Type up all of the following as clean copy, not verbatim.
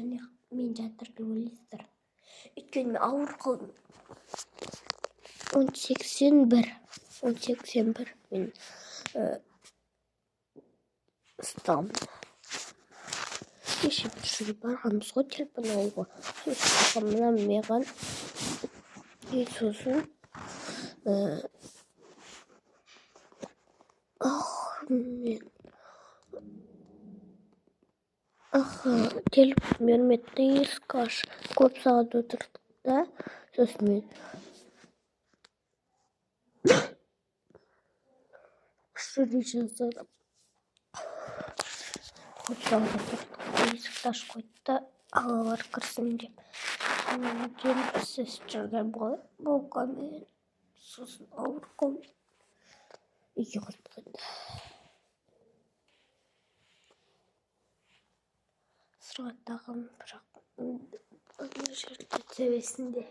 неғып мен жатыр деп ойлайсыздар. Өйткені мен ауыр қалдым. 1081 мен ұстамын. Кеше бір жерге барғанбыз ғой, телефон алуға. Сосын мына маған сосын телефон бермеді, ескі ашық. Көп сағат отырдық та, сосын мен шүрі жаздырып. Көп сағат отырдық, есікті ашып қойды да, ағалар кірсін деп. Келіп сестралар болған мен. Сосын ауыр қалдым. Үйге қайтқанда. Сұраттағым, бірақ ана жерде төбесінде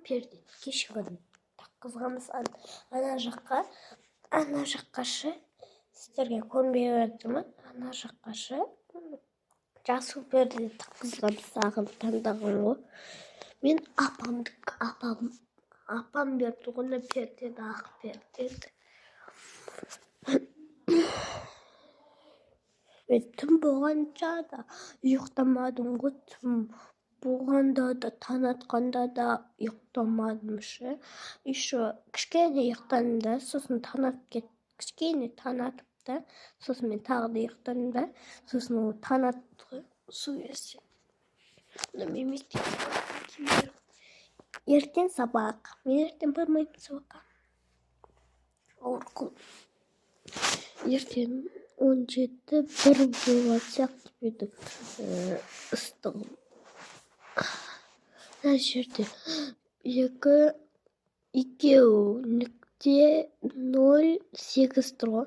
перде кешігін таққызғанбыз. Ана жаққашы сіздерге көрінбей жатыр ма? Ана жаққашы жасыл перде таққызғанбыз, ағым таңдаған ғой. Мен апам берді ғана пердені, ақ пердені. Мен түн болғанша да ұйықтамадым ғой, түн болғанда да, таң атқанда да ұйықтамадым ше. Еще кішкене ұйықтадым да, сосын таң атып кетті. Кішкене таң атып та, сосын мен тағы да ұйықтадым да, сосын ол таң атты сол кезде. Мен мектепке ертең сабақ. Мен ертең бармаймын сабаққа. Ауыр қалдым. Ертең 17-1 болған сияқты менің ыстығым. Мына жерде 2,08 тұр ғой.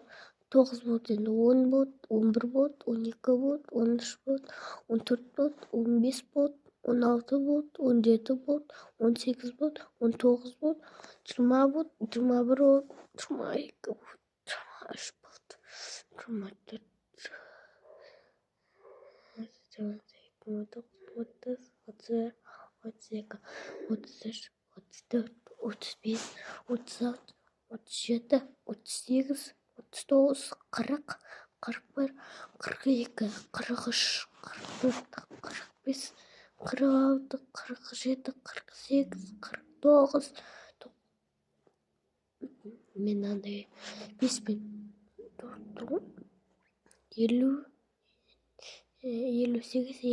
9 болды, енді 10 болды, 11 болды, 12 болды, 13 болды, 14 болды, 15 болды, 16 болды, 17 болды, 18 болды, 19 болды, 20 болды, 21 болды, 22 болды, 23 болды, 24 32, 33, 34, 35, 36, 37, 38, 39, 40, 41, 42, 43, 44, 45, 46, 47, 48, 49. Мен андай 5 пен 4 тұрғын. 50, 58,